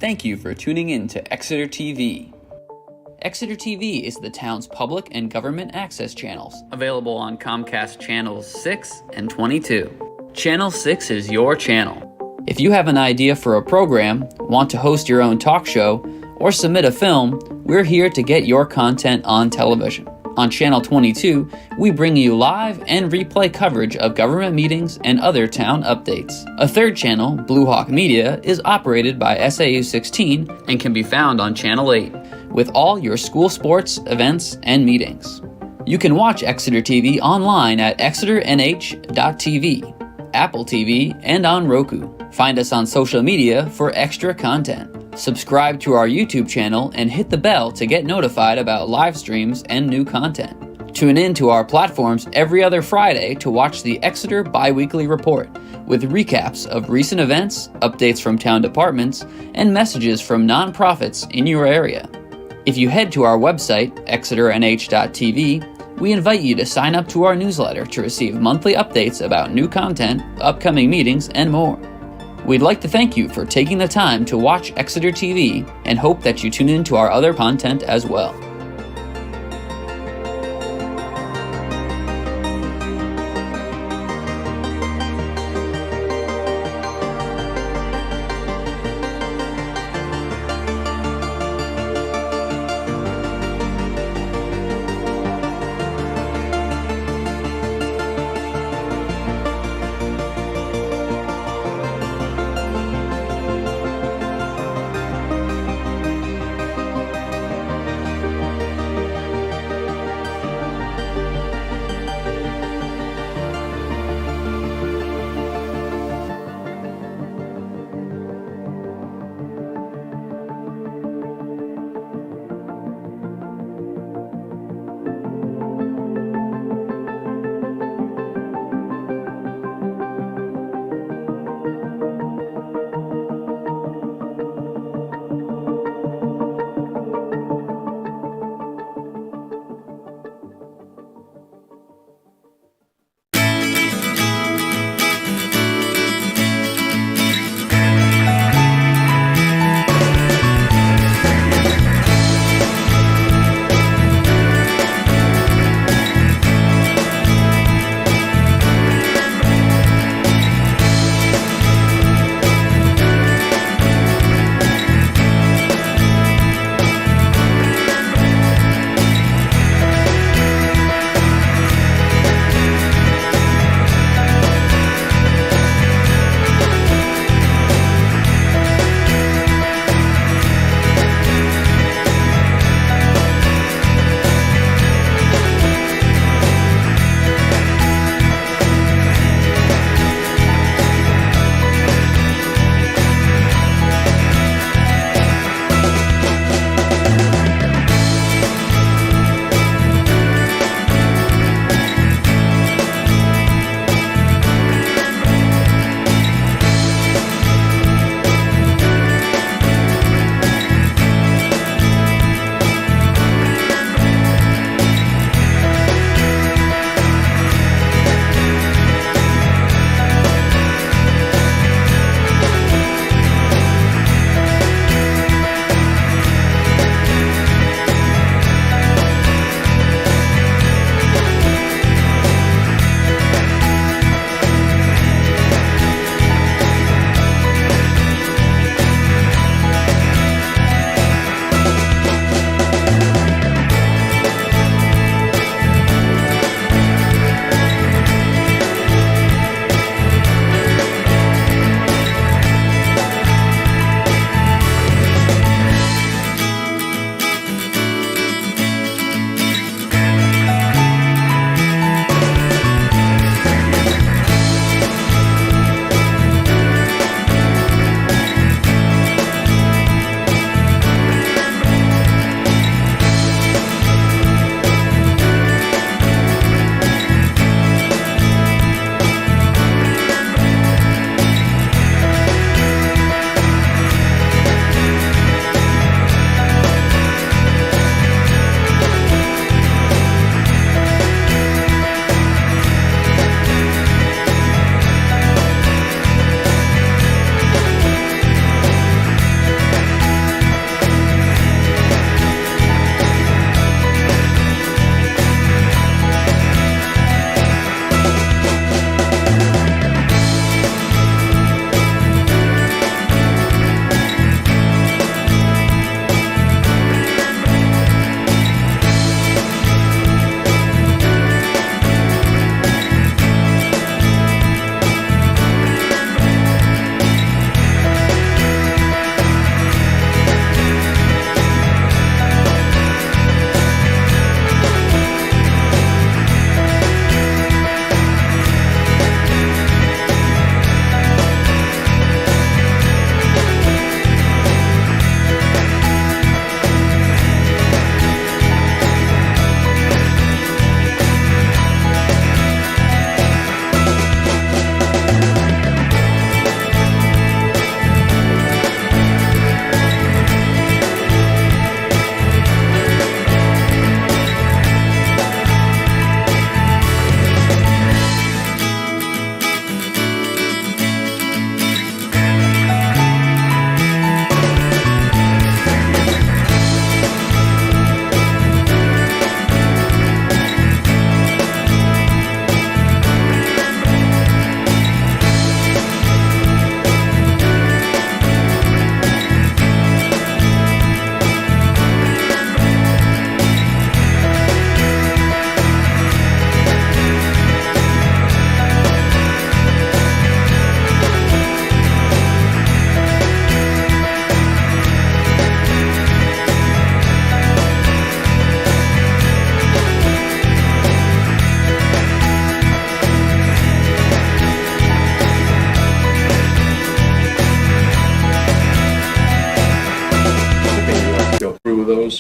Thank you for tuning in to Exeter TV. Exeter TV is the town's public and government access channels, available on Comcast Channels 6 and 22. Channel 6 is your channel. If you have an idea for a program, want to host your own talk show, or submit a film, we're here to get your content on television. On Channel 22, we bring you live and replay coverage of government meetings and other town updates. A third channel, Blue Hawk Media, is operated by SAU 16 and can be found on Channel 8, with all your school sports, events, and meetings. You can watch Exeter TV online at exeternh.tv, Apple TV, and on Roku. Find us on social media for extra content. Subscribe to our YouTube channel and hit the bell to get notified about live streams and new content. Tune in to our platforms every other Friday to watch the Exeter Biweekly Report, with recaps of recent events, updates from town departments, and messages from nonprofits in your area. If you head to our website, exeternh.tv, we invite you to sign up to our newsletter to receive monthly updates about new content, upcoming meetings, and more. We'd like to thank you for taking the time to watch Exeter TV and hope that you tune in to our other content as well.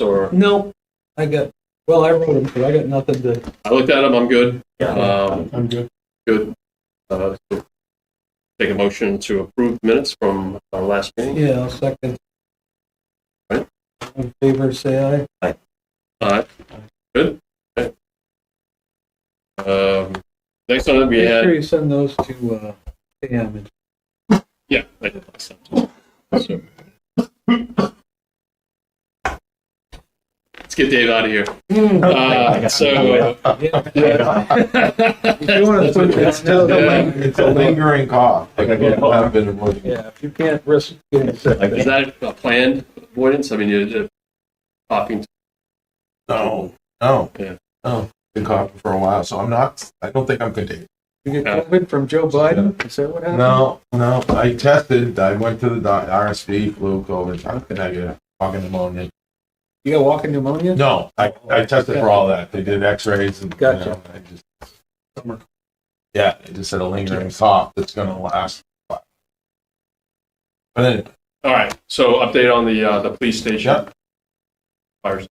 comments or? No, I wrote them, but I got nothing to. I looked at them. I'm good. I'm good. Good. So take a motion to approve minutes from our last meeting. Yeah, I'll second. Right. In favor, say aye. Aye. Good. Okay. Next one we Make had. sure you send those to Pam. Yeah, I did. So, let's get Dave out of here. If you want to switch it, It's a lingering cough. Like I have been avoiding. yeah, if you can't risk getting sick. Is that a planned avoidance? I mean, you're coughing. No. Yeah. No. Been coughing for a while, so I don't think I'm contagious. You get COVID from Joe Biden? Is that what happened? No. I tested. I went to the RSV, flu, COVID. I'm negative. Walking pneumonia. You got walking pneumonia? No, I tested for all that. They did X-rays and Gotcha. They just said a lingering cough that's going to last. But then, All right. So update on the police station. Yep. Fires.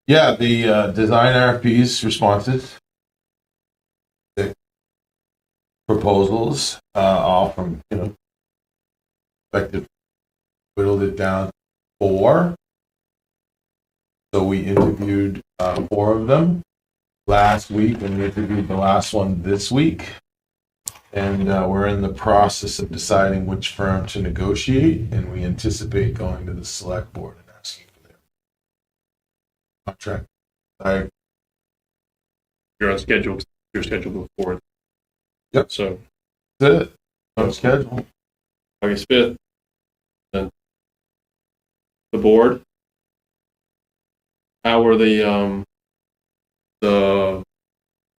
Yeah, the design RFPs responses, the proposals, all from expected, whittled it down to 4. So we interviewed 4 of them last week, and we interviewed the last one this week. And we're in the process of deciding which firm to negotiate, and we anticipate going to the select board and asking for their contract. You're on schedule. You're scheduled to move forward. Yep. So That's it. On schedule. August 5th. Then the board. How were the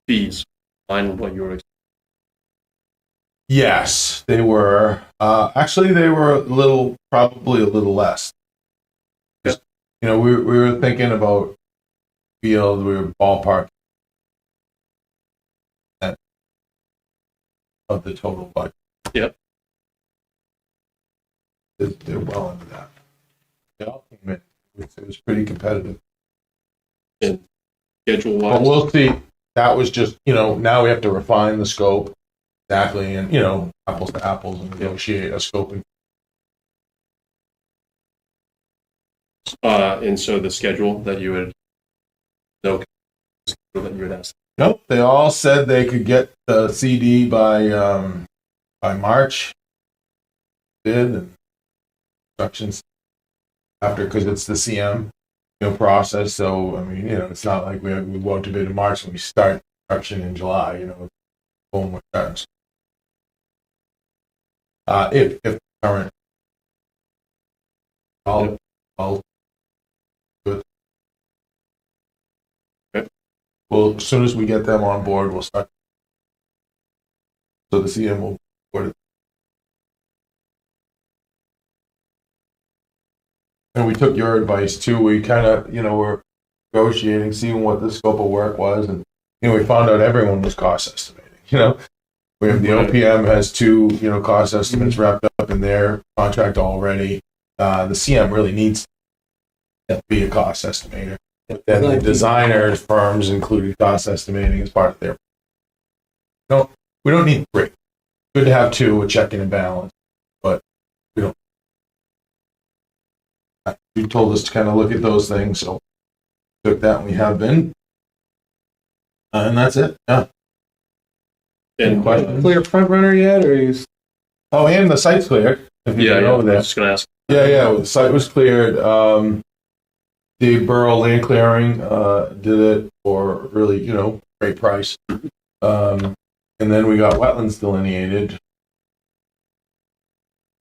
fees? Line with what you were expecting? Yes, they were. Actually, they were probably a little less. Just, we were thinking about field. We were ballpark of the total budget. Yep. They're well into that. They all came in. It was pretty competitive. And schedule But wise? we'll see. That was just, now we have to refine the scope exactly and, apples to apples and negotiate a scope. And so the schedule that you had, asked. Nope. They all said they could get the CD by March. Did and instructions after, because it's the CM process. So I mean, it's not like we go to bid in March and we start production in July. Boom, we're starting. If current, I'll do it. Okay. Well, as soon as we get them on board, we'll start. So the CM will board it. And we took your advice too. We kind of, were negotiating, seeing what the scope of work was, and we found out everyone was cost estimating. We have the OPM has 2, cost estimates wrapped up in their contract already. The CM really needs to be a cost estimator. But then the designer firms included cost estimating as part of their. No, we don't need 3. Good to have 2, a check and balance, but we don't. You told us to kind of look at those things, so took that and we have been. And that's it. Yeah. And questions? Clear front runner yet, or you? Oh, and the site's cleared. If you I know was that. just going to ask. Yeah. The site was cleared. The Borough Land Clearing did it for really, great price. And then we got wetlands delineated.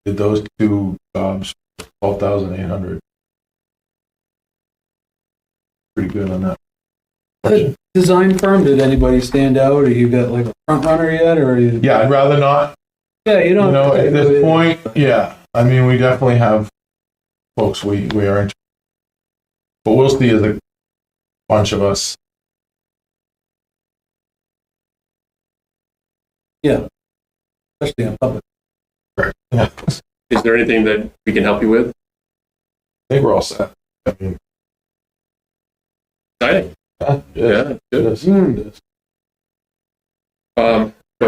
Did those 2 jobs, $12,800. Pretty good on that. The design firm, did anybody stand out, or you got like a front runner yet, or you? Yeah, I'd rather not. Yeah, you don't. At this point, yeah. I mean, we definitely have folks we are interested. But we'll see as a bunch of us. Yeah. Especially on public. Yeah. Is there anything that we can help you with? I think we're all set. I mean, Exciting. Yeah. Good.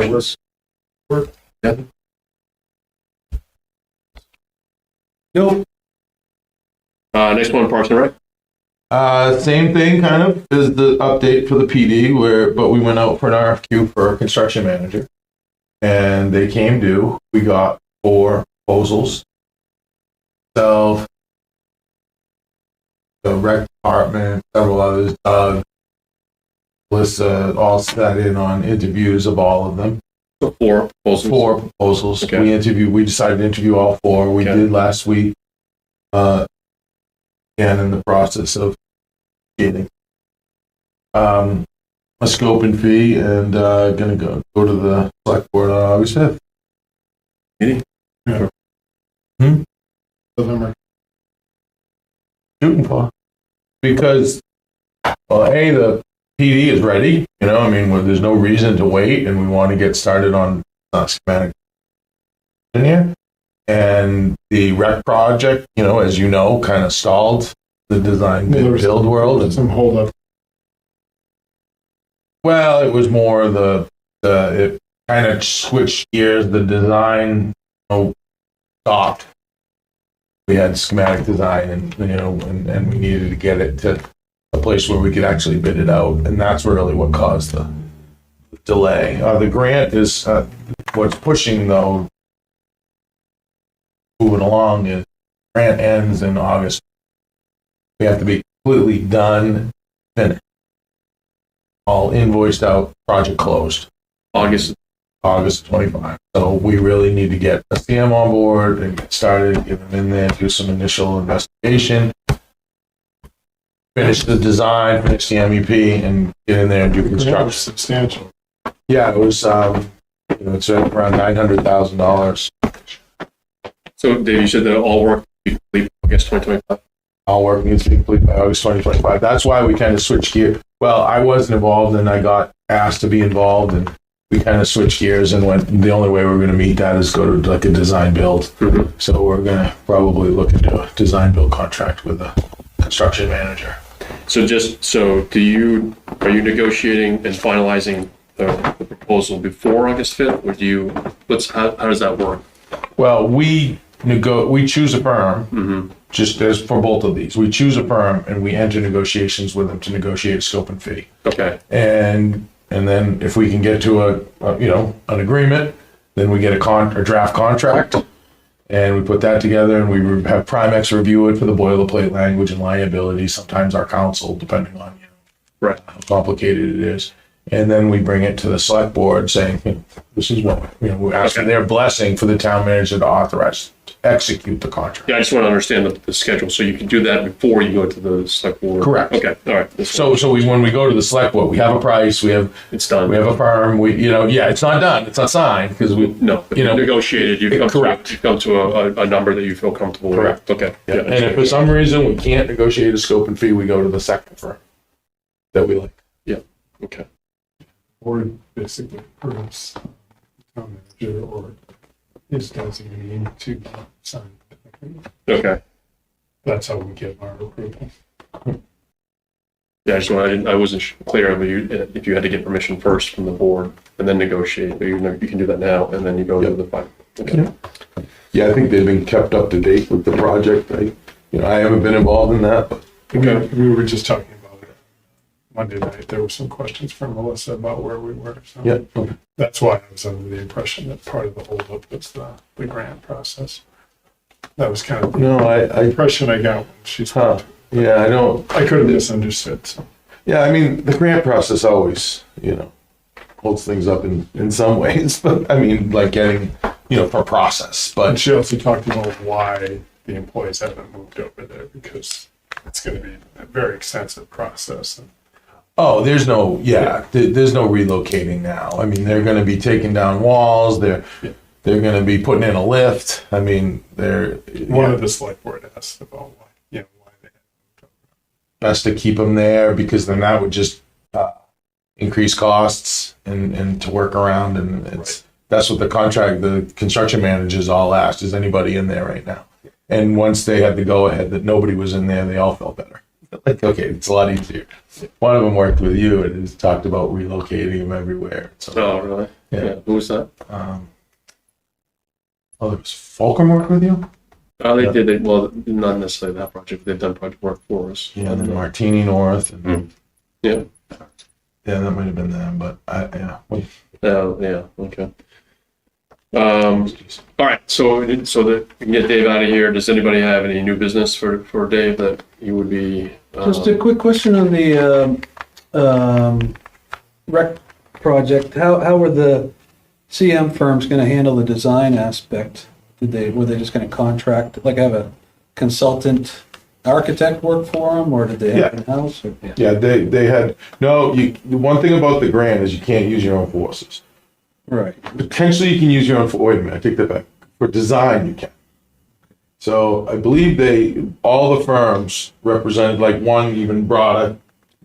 Yes. Questions? Yeah. Nope. Next one, Parks and Rec. Same thing kind of as the update for the PD but we went out for an RFQ for a construction manager and they came due. We got 4 proposals. So the rec department, several others, Melissa all sat in on interviews of all of them. So 4 proposals. 4 proposals. Okay. We decided to interview all 4. We did last week. And in the process of getting a scope and fee, and gonna go to the select board on August 5th. Meeting? Yeah. November. Shooting for. Because, well, the PD is ready, I mean, there's no reason to wait, and we want to get started on schematic in here. And the rec project, as you know, kind of stalled the design build world. And some hold up. Well, it was more it kind of switched gears. The design stopped. We had schematic design and we needed to get it to a place where we could actually bid it out. And that's really what caused the delay. The grant is what's pushing though, moving along is grant ends in August. We have to be completely done, finished. All invoiced out, project closed. August 25. So we really need to get SDM on board and get started, get them in there, do some initial investigation, finish the design, finish the MEP, and get in there and do construction. Substantial. Yeah, it was, it's around $900,000. So, Dave, you said that all work will be complete August 2025? All work needs to be complete by August 2025. That's why we kind of switched gears. Well, I wasn't involved, and I got asked to be involved, and we kind of switched gears and went, the only way we're going to meet that is go to like a design build. Mm-hmm. So we're going to probably look into a design build contract with a construction manager. So are you negotiating and finalizing the proposal before August 5th, or how does that work? Well, we choose a firm, Mm-hmm. just as for both of these. We choose a firm and we enter negotiations with them to negotiate a scope and fee. Okay. And then if we can get to an agreement, then we get a draft contract, and we put that together, and we have Primex review it for the boilerplate language and liability. Sometimes our counsel, depending on right, how complicated it is, and then we bring it to the select board saying, this is what we're asking their blessing for the town manager to authorize to execute the contract. Yeah, I just want to understand the schedule, so you can do that before you go to the select board. Correct. Okay. All right. When we go to the select board, we have a price, it's done. we have a firm, it's not done, it's not signed because You've negotiated. You've come to a number that you feel comfortable with. Correct. Okay. Yeah. And if for some reason we can't negotiate a scope and fee, we go to the second firm that we like. Yeah. Okay. Or basically approves town manager or his designee to sign. Okay. That's how we get our approval. Yeah, I wasn't clear if you had to get permission first from the board and then negotiate. But you can do that now, and then you go to the final. Okay. Yeah, I think they've been kept up to date with the project. I haven't been involved in that, but We were just talking about it Monday night. There were some questions from Melissa about where we were. So yeah. that's why I was under the impression that part of the holdup was the grant process. That was kind of the impression I got when she spoke. Yeah, I could have misunderstood. So. Yeah, I mean, the grant process always, holds things up in some ways, but I mean, like getting, for process. But And she also talked about why the employees haven't moved over there because it's going to be a very extensive process. there's no relocating now. I mean, they're going to be taking down walls. They're going to be putting in a lift. I mean, One of the select board asked about why they haven't moved over. best to keep them there because then that would just increase costs and to work around. And that's what the construction managers all asked, is anybody in there right now? And once they had the go ahead that nobody was in there, they all felt better. Like, okay, it's a lot easier. One of them worked with you and has talked about relocating them everywhere. So, Oh, really? Yeah. Who was that? Oh, there was Fulcrum work with you? Oh, they Yeah. did. Well, not necessarily that project. They've done project work for us. Yeah, and then Martini North. And, Yeah. Yeah, that might have been them, but yeah. Yeah. Okay. All right. So that we can get Dave out of here. Does anybody have any new business for Dave that you would be? Just a quick question on the rec project. How were the CM firms going to handle the design aspect? Were they just going to contract, like have a consultant architect work for them, or did they have Yeah. in-house? Or, Yeah, they had, no, the one thing about the grant is you can't use your own forces. Right. Potentially you can use your own, wait a minute, I take that back. For design, you can. So I believe all the firms represented, like one even brought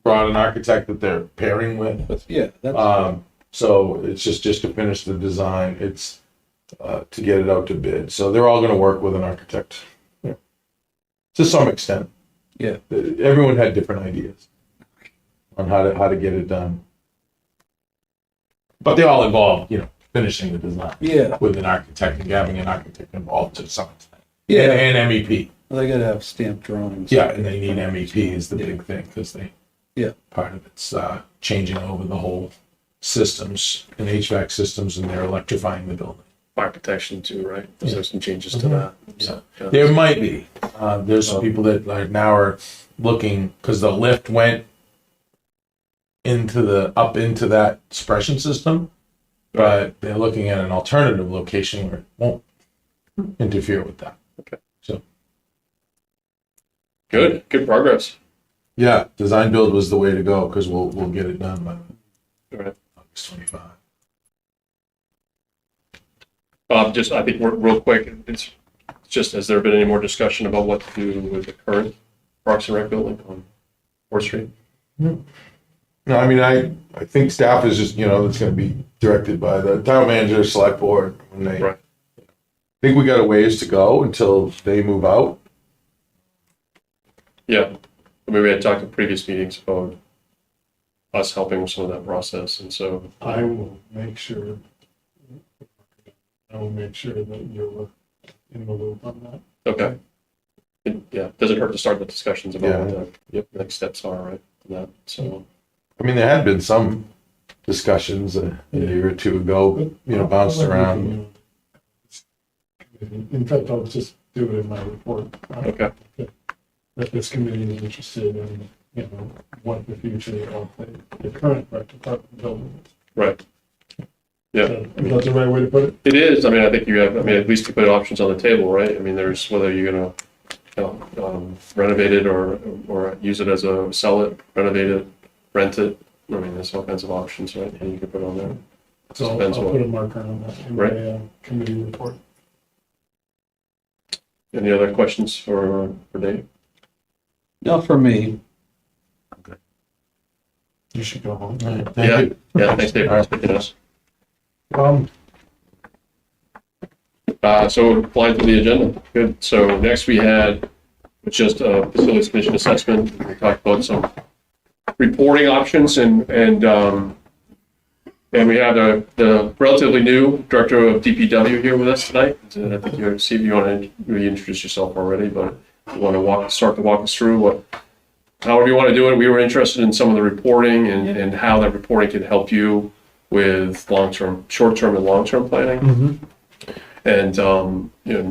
an architect that they're pairing with. But yeah, that's So it's just to finish the design, it's to get it out to bid. So they're all gonna work with an architect. Yeah. To some extent. yeah. Everyone had different ideas on how to get it done. But they all involve, finishing the design Yeah. with an architect and having an architect involved to some extent. Yeah. And MEP. Well, they got to have stamped drawings. Yeah, and they need MEP is the big thing because Yeah. part of it's changing over the whole systems and HVAC systems, and they're electrifying the building. Fire protection too, right? There's some changes to that. So, yeah. There might be. There's some people that now are looking because the lift went up into that suppression system, but they're looking at an alternative location where it won't interfere with that. Okay. So Good progress. yeah, design build was the way to go because we'll get it done by All right. August 25. I think real quick, it's just, has there been any more discussion about what to do with the current Parks and Rec building on 4th Street? No, I mean, I think staff is just, it's going to be directed by the town manager, select board. When they, Right. I think we got a ways to go until they move out. Yeah. I mean, we had talked in previous meetings about us helping with some of that process, and so. I will make sure that you're in the loop on that. Okay. Yeah, doesn't hurt to start the discussions about Yeah. what the next steps are, right? on that, so. I mean, there had been some discussions a year or two ago, bounced around. In fact, I'll just do it in my report. Okay. That this committee is interested in, what the future of the current rec department building is. Right. Yeah. So, is that the right way to put it? It is. I mean, I think at least you put options on the table, right? I mean, there's whether you're gonna, renovate it or use it as sell it, renovate it, rent it. I mean, there's all kinds of options, right? And you can put on there. So Depends I'll what- put a marker on that in Right. my committee report. Any other questions for Dave? No, for me. You should go home. All right, Yeah. thank you. Yeah, thanks, Dave, All for right. speaking to us. So applying to the agenda. Good. So next we had just a facilities commission assessment. We talked about some reporting options and we have the relatively new director of DPW here with us tonight. And I think you want to reintroduce yourself already, but you want to start to walk us through however you want to do it. We were interested in some of the reporting and how that reporting can help you with short-term and long-term planning. And,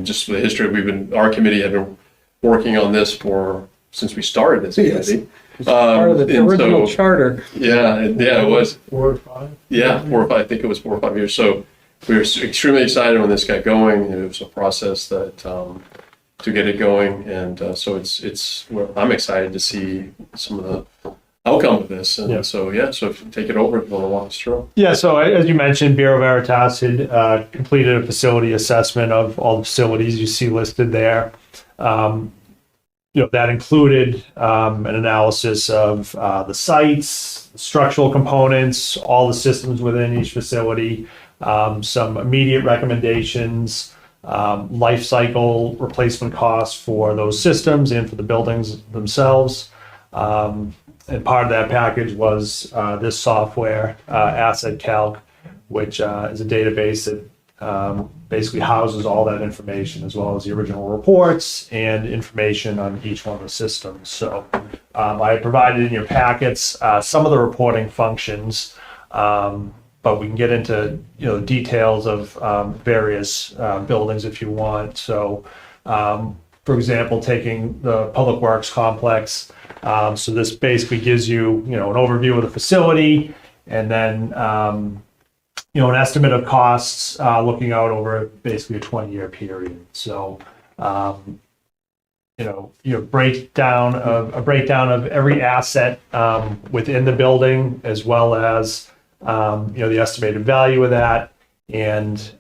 just the history, our committee had been working on this since we started this Yes. committee. It's part of the and original so- charter. Yeah, it was. 4 or 5? Yeah, 4 or 5. I think it was 4 or 5 years. So we were extremely excited when this got going. It was a process that to get it going, and so I'm excited to see some of the outcome of this. And Yeah. so if you take it over, if you want to walk us through. Yeah, so as you mentioned, Bureau Veritas had completed a facility assessment of all the facilities you see listed there. That included an analysis of the sites, structural components, all the systems within each facility, some immediate recommendations, life cycle replacement costs for those systems and for the buildings themselves. And part of that package was this software, Asset Calc, which is a database that basically houses all that information, as well as the original reports and information on each one of the systems. So I provided in your packets some of the reporting functions, but we can get into the details of various buildings if you want. So, for example, taking the Public Works complex. So this basically gives you an overview of the facility, and then an estimate of costs looking out over basically a 20-year period. So a breakdown of every asset within the building, as well as the estimated value of that, and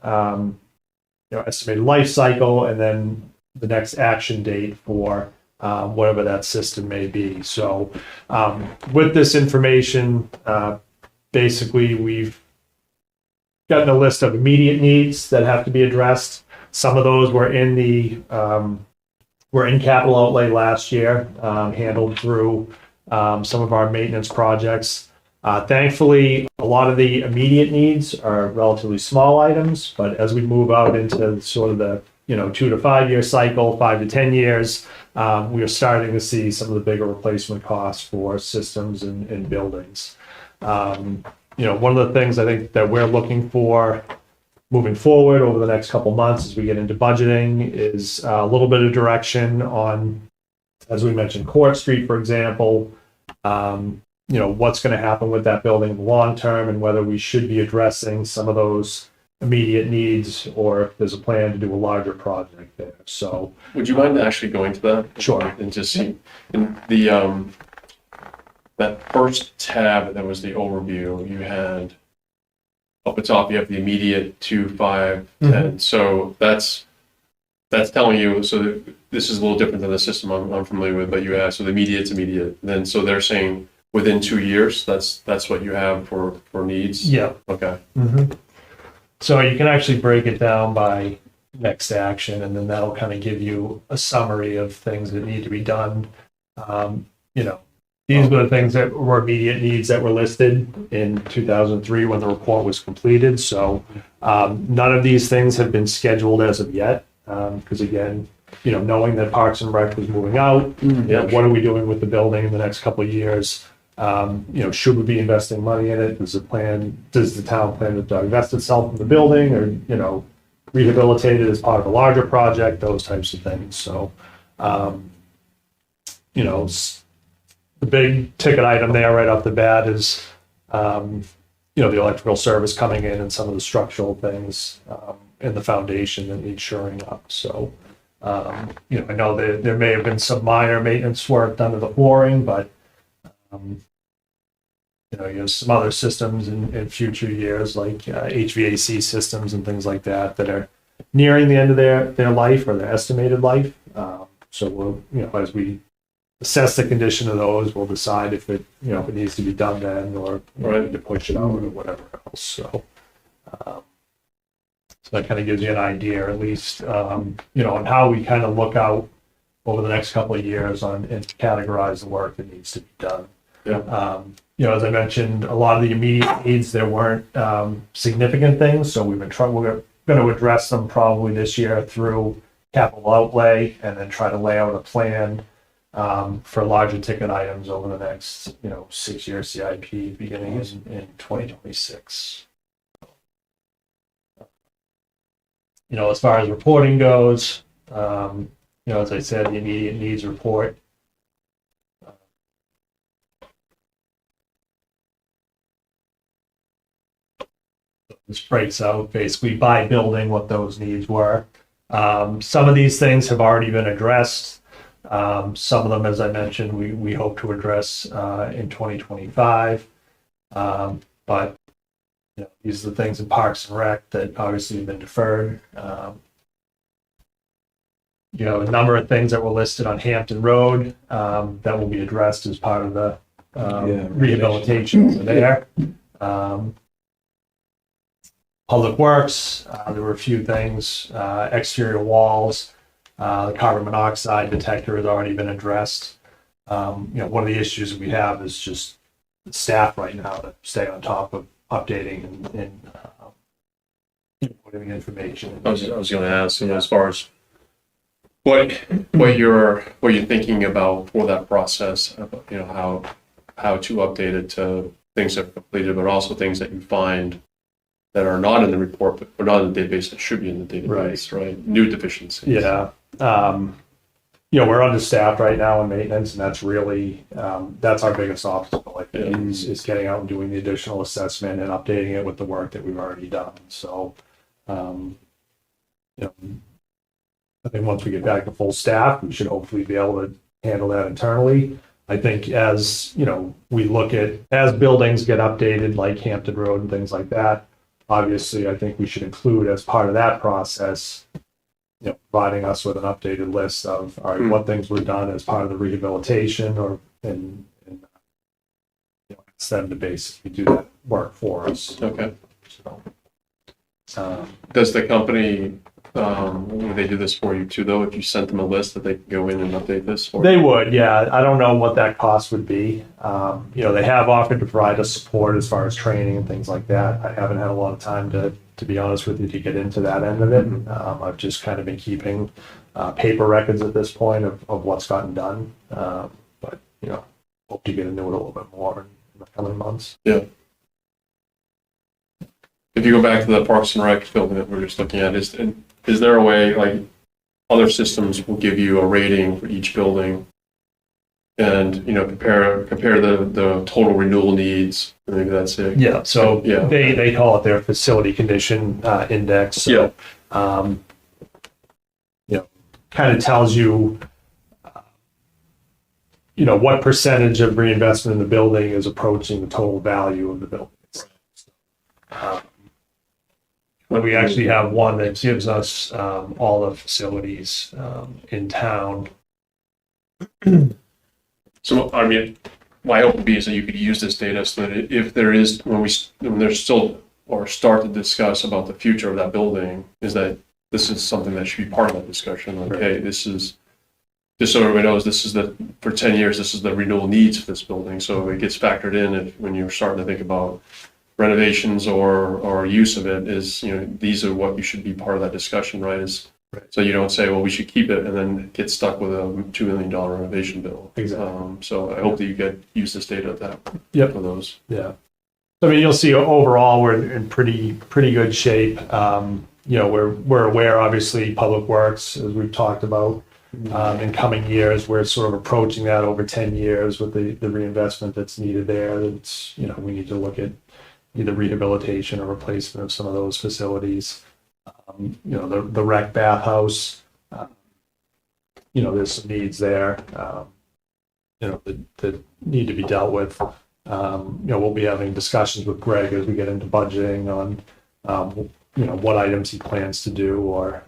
estimated life cycle, and then the next action date for whatever that system may be. So with this information, basically we've gotten a list of immediate needs that have to be addressed. Some of those were in capital outlay last year, handled through some of our maintenance projects. Thankfully, a lot of the immediate needs are relatively small items, but as we move out into sort of the 2 to 5 year cycle, 5 to 10 years, we are starting to see some of the bigger replacement costs for systems and buildings. One of the things I think that we're looking for moving forward over the next couple months as we get into budgeting is a little bit of direction on, as we mentioned, Court Street, for example, what's going to happen with that building in the long term, and whether we should be addressing some of those immediate needs, or if there's a plan to do a larger project there. So Would you mind actually going to that? Sure. And just see, in the, that first tab that was the overview, you had up at top, you have the immediate 2, 5, 10. So that's telling you, so this is a little different than the system I'm familiar with, but you have, so the immediate's immediate. Then, so they're saying within 2 years, that's what you have for needs? yeah. Okay. So you can actually break it down by next action, and then that'll kind of give you a summary of things that need to be done. These were the things that were immediate needs that were listed in 2003 when the report was completed. So none of these things have been scheduled as of yet, because again, knowing that Parks and Rec was moving out, what are we doing with the building in the next couple of years? Should we be investing money in it? Does the town plan to divest itself from the building, or, rehabilitate it as part of a larger project, those types of things. So, the big ticket item there right off the bat is, the electrical service coming in and some of the structural things in the foundation that need shoring up. So, I know that there may have been some minor maintenance work done to the flooring, but you have some other systems in future years, like HVAC systems and things like that are nearing the end of their life, or their estimated life. So we'll, as we assess the condition of those, we'll decide if it needs to be done then, or need to push it out, or whatever else. So, so that kind of gives you an idea, at least, on how we kind of look out over the next couple of years and categorize the work that needs to be done. Yeah. As I mentioned, a lot of the immediate needs, there weren't significant things, so we're going to address them probably this year through capital outlay, and then try to lay out a plan for larger ticket items over the next 6-year CIP beginning in 2026. As far as reporting goes, as I said, the immediate needs report. This breaks out basically by building what those needs were. Some of these things have already been addressed. Some of them, as I mentioned, we hope to address in 2025. But these are the things in Parks and Rec that obviously have been deferred. A number of things that were listed on Hampton Road that will be addressed as part of the rehabilitation over there. Public Works, there were a few things, exterior walls, the carbon monoxide detector has already been addressed. One of the issues we have is just staff right now to stay on top of updating and putting information. I was going to ask, as far as what you're thinking about for that process, how to update it to things that are completed, but also things that you find that are not in the report, but are not in the database that should be in the database, right? New deficiencies. Yeah. We're understaffed right now in maintenance, and that's really, that's our biggest obstacle, I think, is getting out and doing the additional assessment and updating it with the work that we've already done. So, I think once we get back to full staff, we should hopefully be able to handle that internally. I think as, we look at, as buildings get updated, like Hampton Road and things like that, obviously, I think we should include as part of that process, providing us with an updated list of, all right, what things were done as part of the rehabilitation and it's them to basically do that work for us. Okay. So, Does the company, would they do this for you too, though? If you sent them a list that they could go in and update this for they you? would, yeah. I don't know what that cost would be. They have offered to provide us support as far as training and things like that. I haven't had a lot of time to be honest with you, to get into that end of it. I've just kind of been keeping paper records at this point of what's gotten done. But hope to get into it a little bit more in the coming months. Yeah. If you go back to the Parks and Rec building that we're just looking at, is there a way, like other systems will give you a rating for each building and, compare the total renewal needs? Maybe that's it. Yeah, so Yeah. they call it their facility condition index. So, kind of tells you, what percentage of reinvestment in the building is approaching the total value of the building. But we actually have one that gives us all the facilities in town. So, my hope would be is that you could use this data so that if there is, when there's still, or start to discuss about the future of that building, is that this is something that should be part of that discussion. Like, hey, this is, just so everybody knows, this is for 10 years, this is the renewal needs for this building. So it gets factored in when you're starting to think about renovations or use of it, is, these are what you should be part of that discussion, right? So you don't say, well, we should keep it and then get stuck with a $2 million renovation bill. Exactly. So I hope that you use this data for those. Yeah. You'll see overall we're in pretty good shape. We're aware, obviously, Public Works, as we've talked about, in coming years, we're sort of approaching that over 10 years with the reinvestment that's needed there. It's, we need to look at either rehabilitation or replacement of some of those facilities. The rec bathhouse, there's some needs there, that need to be dealt with. We'll be having discussions with Greg as we get into budgeting on, what items he plans to do or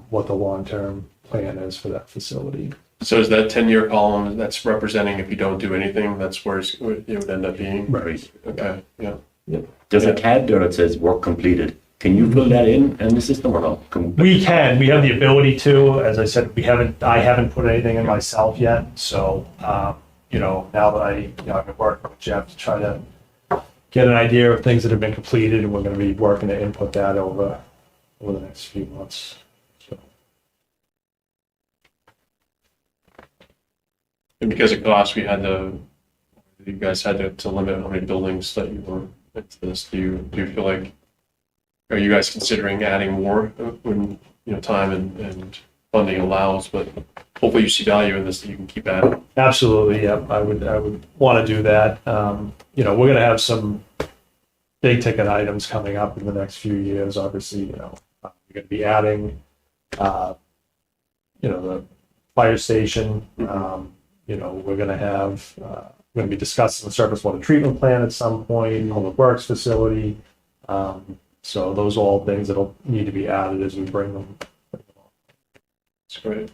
what the long-term plan is for that facility. So is that 10-year column that's representing if you don't do anything, that's where it would end up being? Right. Okay, yeah. Yep. There's a tab there that says work completed. Can you fill that in the system or not? We can. We have the ability to. As I said, I haven't put anything in myself yet. So, now that I've been working with Jeff to try to get an idea of things that have been completed, and we're going to be working to input that over the next few months. So. And because of cost, you guys had to limit how many buildings that you were into this. Do you feel like, are you guys considering adding more when time and funding allows? But hopefully you see value in this that you can keep adding. Absolutely, yeah. I would want to do that. We're going to have some big ticket items coming up in the next few years. Obviously, we're going to be adding, the fire station. We're going to have. We're going to be discussing the surface water treatment plant at some point, public works facility. So those are all things that'll need to be added as we bring them. That's great.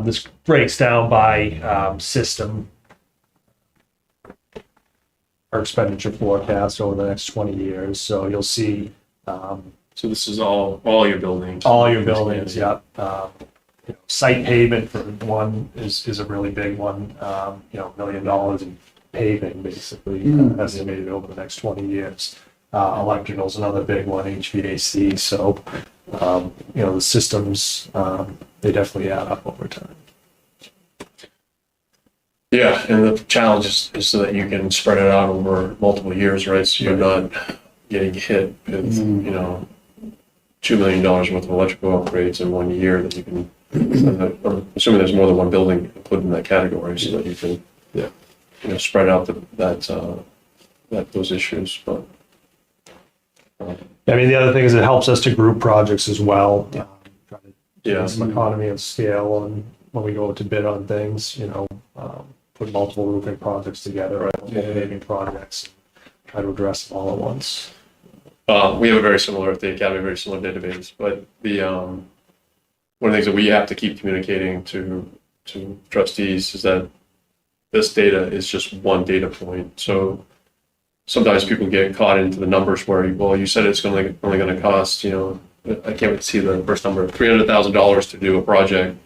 This breaks down by system, our expenditure forecast over the next 20 years. So you'll see. So this is all your buildings. All your buildings, yep. site pavement for one is a really big one. $1 million in paving, basically, estimated over the next 20 years. Electrical is another big one, HVAC. So, the systems, they definitely add up over time. Yeah, and the challenge is so that you can spread it out over multiple years, right? So you're not getting hit with, $2 million worth of electrical upgrades in 1 year that you can, I'm assuming there's more than one building included in that category so that you can, spread out those issues, but. I mean, the other thing is it helps us to group projects as well. Try to Yeah. get some economy of scale, and when we go to bid on things, put multiple roofing projects together, multiple paving projects, try to address them all at once. We have a very similar, at the Academy, very similar database, but one of the things that we have to keep communicating to trustees is that this data is just one data point. So sometimes people get caught into the numbers where, well, you said it's only going to cost, I can't wait to see the first number, $300,000 to do a project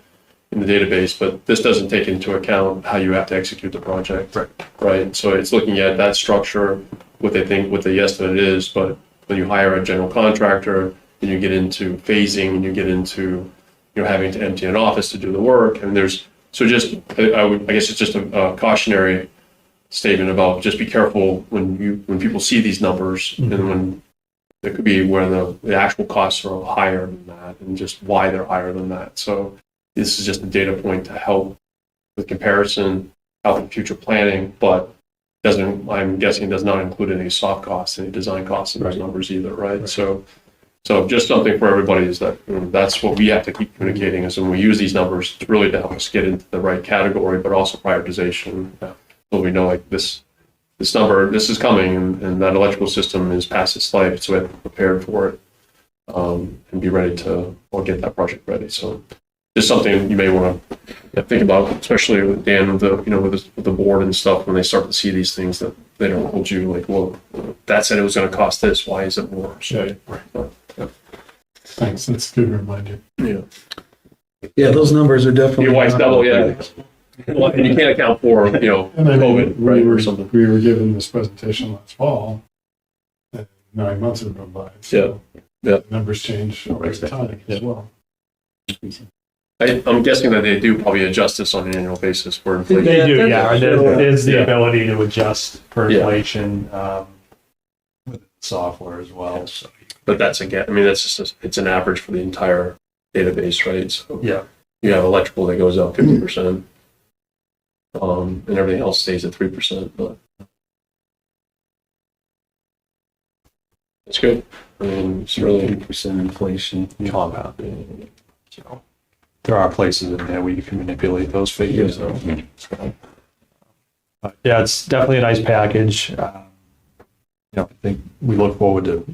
in the database, but this doesn't take into account how you have to execute the project. Right. So it's looking at that structure, what the estimate is, but when you hire a general contractor and you get into phasing and you get into, having to empty an office to do the work, and I guess it's just a cautionary statement about just be careful when people see these numbers and when there could be where the actual costs are higher than that and just why they're higher than that. So this is just a data point to help with comparison, help in future planning, but I'm guessing does not include any soft costs, any design costs in those numbers either, right? So just something for everybody is that that's what we have to keep communicating is when we use these numbers, it's really to help us get into the right category, but also prioritization. So we know like this number, this is coming, and that electrical system is past its life, so we have to be prepared for it and be ready to get that project ready. So just something you may want to think about, especially with Dan, with the board and stuff, when they start to see these things that they don't hold you like, well, that said it was going to cost this. Why is it more? So, Thanks. That's a good reminder. Yeah, those numbers are definitely. Your wife's double, yeah. Well, and you can't account for, And I mean, COVID, right, or something. We were given this presentation last fall, and 9 months have gone by. So Yeah. Numbers change over time as well. I'm guessing that they do probably adjust this on an annual basis for inflation. They do, yeah. And there's the Yeah. ability to adjust for Yeah. inflation with software as well. So But that's that's just it's an average for the entire database, right? So yeah. you have electrical that goes up 50%, and everything else stays at 3%. But it's good. I mean, it's really 3% inflation compounding. So there are places in there where you can manipulate those figures. So, yeah, it's definitely a nice package. I think we look forward to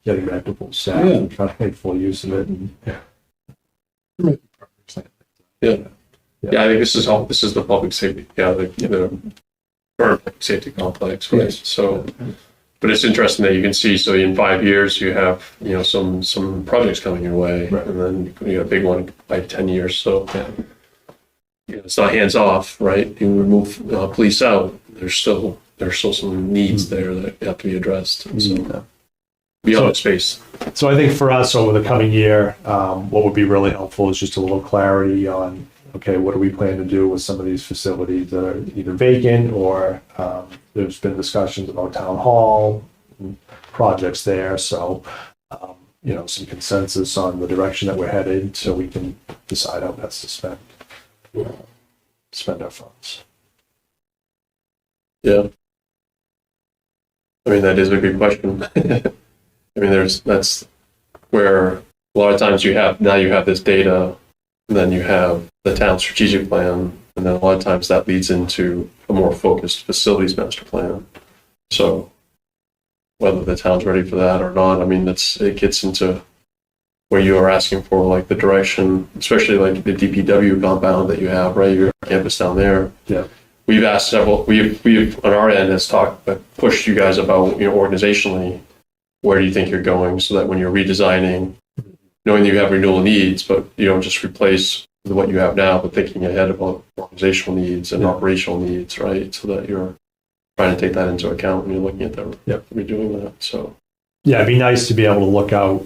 getting back to full staff and trying to make full use of it. And, I think this is the public safety, the current public safety complex, right? So, but it's interesting that you can see. So in 5 years, you have some projects coming your way, and then you got a big one by 10 years. So it's not hands off, right? You remove police out, there's still some needs there that have to be addressed. So beyond the space. So I think for us over the coming year, what would be really helpful is just a little clarity on, okay, what do we plan to do with some of these facilities that are either vacant or there's been discussions about town hall projects there. So, some consensus on the direction that we're headed so we can decide how best to spend our funds. Yeah. I mean, that is a good question. I mean, that's where a lot of times you have this data, and then you have the town strategic plan, and then a lot of times that leads into a more focused facilities master plan. So whether the town's ready for that or not, I mean, it gets into where you are asking for like the direction, especially like the DPW compound that you have, right? Your campus down there. Yeah. We've asked we've on our end has pushed you guys about, organizationally, where do you think you're going so that when you're redesigning, knowing that you have renewal needs, but you don't just replace what you have now, but thinking ahead about organizational needs and Yeah. operational needs, right? So that you're trying to take that into account when you're looking at that, Yep. you're doing that. So, Yeah, it'd be nice to be able to look out,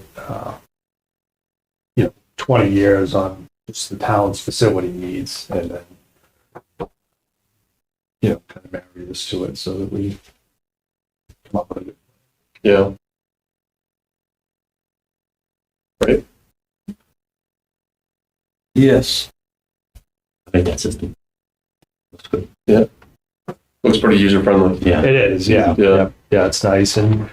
20 years on just the town's facility needs and then, kind of marry this to it so that we come up with it. yeah. Right? Yes. I think that system. That's good. Looks pretty user friendly. Yeah. It is, yeah. Yeah. Yeah, it's nice. And,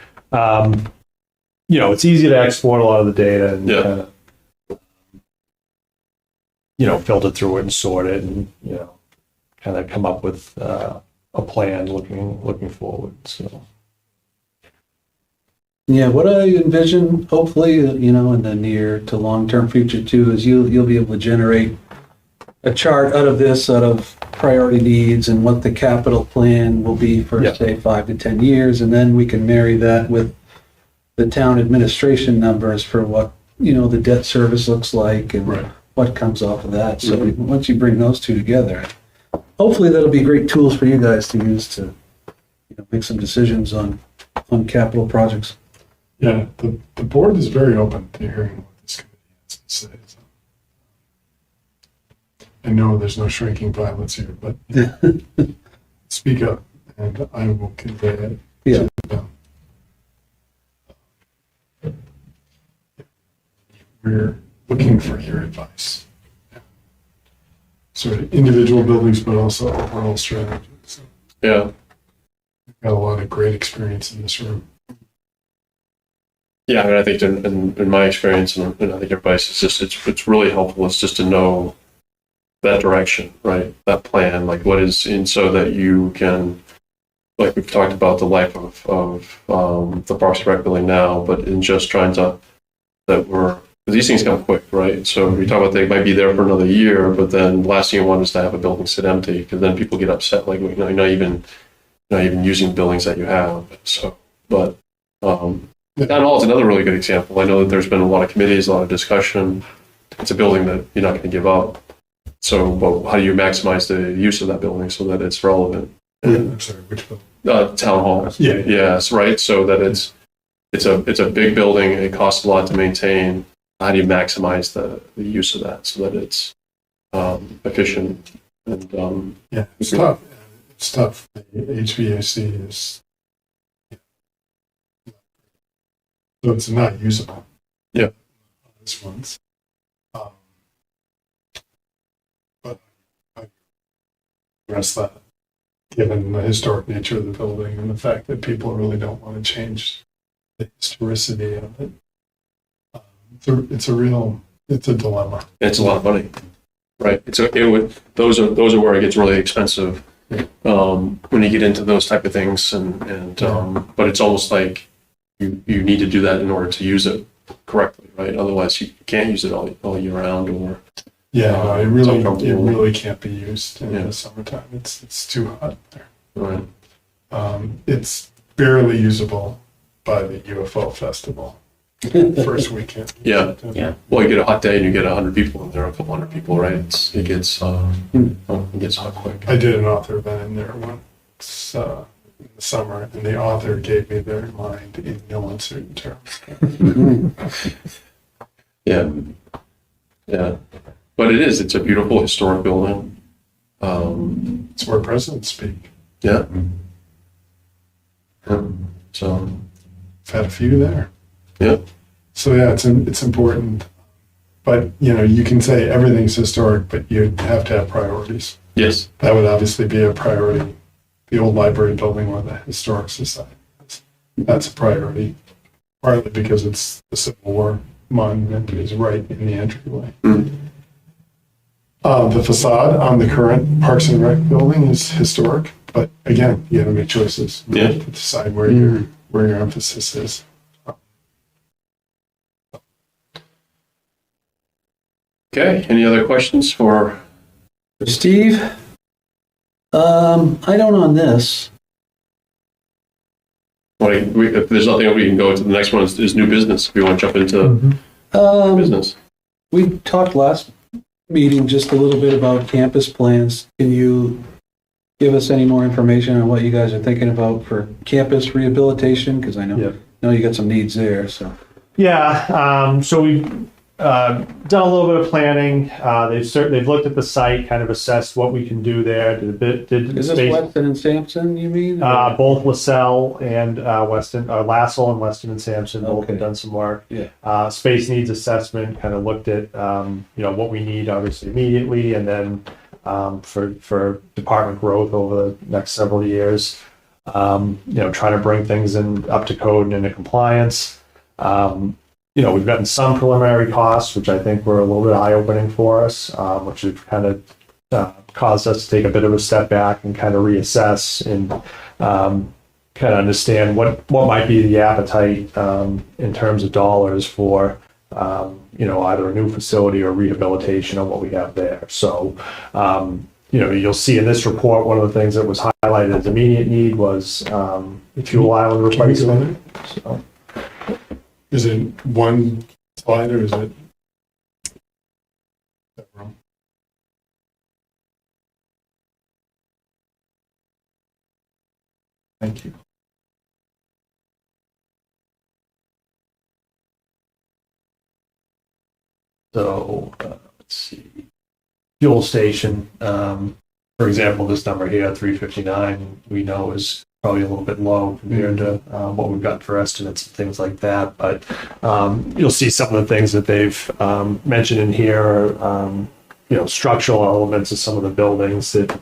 it's easy to export a lot of the data and Yeah. kind of, filter through it and sort it and, kind of come up with a plan looking forward. So, Yeah, what I envision, hopefully, in the near to long-term future too, is you'll be able to generate a chart out of priority needs and what the capital plan will be for, Yeah. say, 5 to 10 years, and then we can marry that with the town administration numbers for what, the debt service looks like and Right. what comes off of that. So once you bring those two together, hopefully that'll be great tools for you guys to use to, make some decisions on capital projects. Yeah, the board is very open to hearing what this committee has to say. So. I know there's no shrinking violence here, but speak up and I will convey it Yeah. to them. We're looking for your advice. Sort of individual buildings, but also overall strategy. So Yeah. we've got a lot of great experience in this room. Yeah, I mean, I think in my experience, and I think everybody's, it's really helpful. It's just to know that direction, right? That plan, like what is in, so that you can, like we've talked about the life of the Parks and Rec building now, but in just trying to, these things come quick, right? So we talk about they might be there for another year, but then the last thing you want is to have a building sit empty, because then people get upset, like, you're not even using buildings that you have. So, but, Town Hall is another really good example. I know that there's been a lot of committees, a lot of discussion. It's a building that you're not going to give up. So, but how do you maximize the use of that building so that it's relevant? I'm sorry, which building? Town Hall. Yeah. Yes, right. So that it's a big building. It costs a lot to maintain. How do you maximize the use of that so that it's efficient? And Yeah, it's tough. It's tough. The HVAC is, so it's not usable. Yeah. This one's. But I address that, given the historic nature of the building and the fact that people really don't want to change the historicity of it. It's a dilemma. it's a lot of money, right? Those are where it gets really expensive when you get into those type of things, but it's almost like you need to do that in order to use it correctly, right? Otherwise, you can't use it all year round, or Yeah, it uncomfortable. really can't be used in Yeah. the summertime. It's too hot there. right. It's barely usable by the UFO festival first weekend. Yeah. Yeah. Well, you get a hot day and you get 100 people, and there are a couple hundred people, right? It gets hot quick. I did an author event in there once in the summer, and the author gave me their mind in no uncertain terms. Yeah, yeah. But it's a beautiful historic building. It's where presidents speak. Yeah. So I've had a few there. yeah, So yeah, it's important. But you can say everything's historic, but you have to have priorities. yes, That would obviously be a priority. The old library building where the Historic Society is. That's a priority, partly because it's the Civil War monument is right in the entryway. The facade on the current Parks and Rec building is historic, but again, you have to make choices. You have to decide where your emphasis is. Okay. Any other questions for? Steve? I don't on this. If there's nothing, we can go to the next one. Is new business. If you want to jump into new Um, business. we talked last meeting just a little bit about campus plans. Can you give us any more information on what you guys are thinking about for campus rehabilitation? Because I know you got some needs there, so. Yeah, so we've done a little bit of planning. They've looked at the site, kind of assessed what we can do there. Is this Weston and Sampson, you mean? Both LaSalle and Lassell and Weston and Sampson both have done some work. Yeah. Space needs assessment, kind of looked at what we need obviously immediately, and then for department growth over the next several years. Trying to bring things up to code and into compliance. We've gotten some preliminary costs, which I think were a little bit eye-opening for us, which have kind of caused us to take a bit of a step back and kind of reassess and kind of understand what might be the appetite in terms of dollars for either a new facility or rehabilitation of what we have there. So, you'll see in this report, one of the things that was highlighted as immediate need was the fuel island replacement. So, is it one slide or is it several? Thank you. So let's see. Fuel station, for example, this number here, 359, we know is probably a little bit low compared to what we've got for estimates and things like that. But you'll see some of the things that they've mentioned in here are, structural elements of some of the buildings that,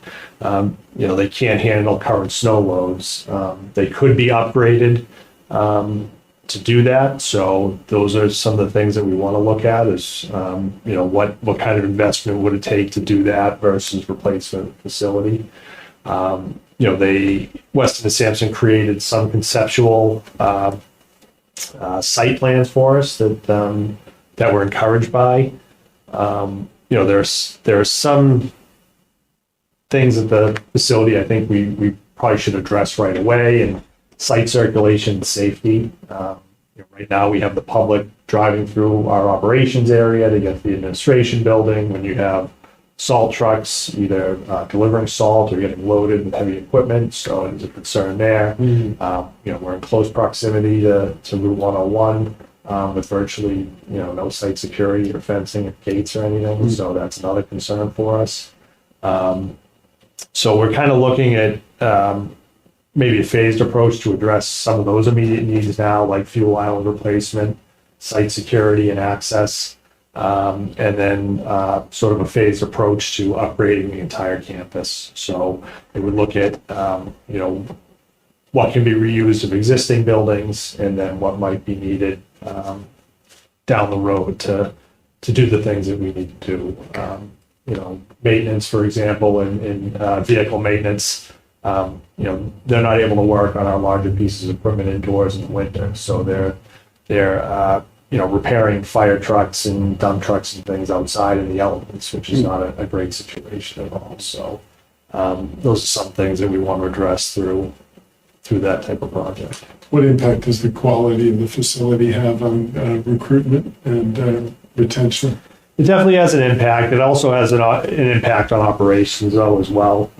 they can't handle current snow loads. They could be upgraded to do that. So those are some of the things that we want to look at is, what kind of investment would it take to do that versus replacement facility. Weston and Sampson created some conceptual site plans for us that we're encouraged by. There are some things at the facility I think we probably should address right away, and site circulation and safety. Right now we have the public driving through our operations area to get to the administration building. When you have salt trucks either delivering salt or getting loaded with heavy equipment, so there's a concern there. We're in close proximity to Route 101 with virtually no site security or fencing or gates or anything, so that's another concern for us. So we're kind of looking at maybe a phased approach to address some of those immediate needs now, like fuel island replacement, site security and access. And then sort of a phased approach to upgrading the entire campus. So it would look at, what can be reused of existing buildings and then what might be needed down the road to do the things that we need to do. Maintenance, for example, and vehicle maintenance, they're not able to work on our larger pieces of equipment indoors in the winter. So they're repairing fire trucks and dump trucks and things outside in the elements, which is not a great situation at all. So those are some things that we want to address through that type of project. What impact does the quality of the facility have on recruitment and retention? It definitely has an impact. It also has an impact on operations though as well.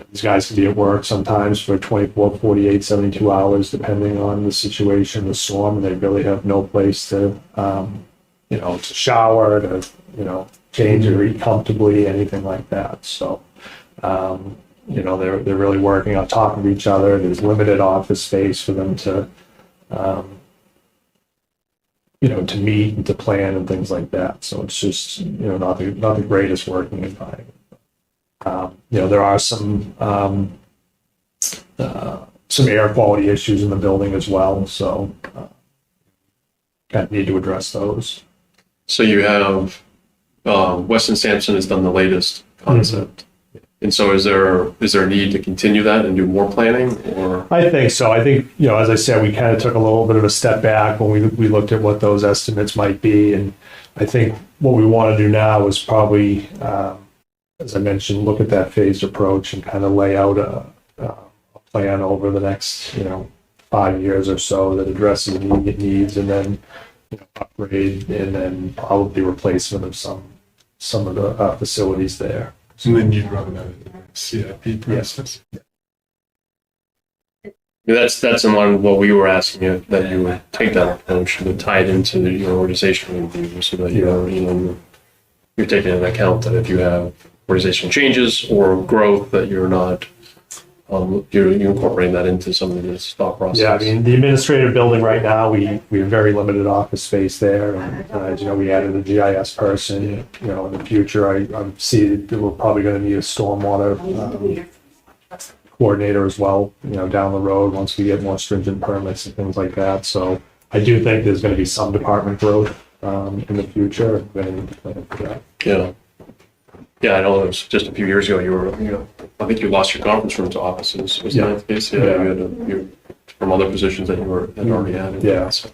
These guys can be at work sometimes for 24, 48, 72 hours, depending on the situation, the storm, and they really have no place to shower, to, change or eat comfortably, anything like that. So, they're really working on top of each other. There's limited office space for them to meet and to plan and things like that. So it's just, not the greatest working environment. There are some air quality issues in the building as well, so kind of need to address those. So you have Weston Sampson has done the latest concept, and so is there a need to continue that and do more planning, or? I think so. I think as I said, we kind of took a little bit of a step back when we looked at what those estimates might be, and I think what we want to do now is probably. As I mentioned, look at that phased approach and kind of lay out a plan over the next, 5 years or so that addresses immediate needs, and then upgrade and then probably replacement of some of the facilities there. And then you'd run a CIP process. That's in line with what we were asking you, that you would take that approach and tie it into your organizational review so that you're taking into account that if you have organizational changes or growth, that you're not you're incorporating that into some of this thought process. Yeah, I mean, the administrative building right now, we have very limited office space there. And as you know, we added a GIS person. You know, in the future, I see that we're probably going to need a stormwater coordinator as well, you know, down the road once we get more stringent permits and things like that. So I do think there's going to be some department growth in the future. I'm going to need to plan for that. Yeah. Yeah, I know it was just a few years ago, I think you lost your conference room to offices. Was that the case? Yeah. You had from other positions that you had already had. Yeah. So.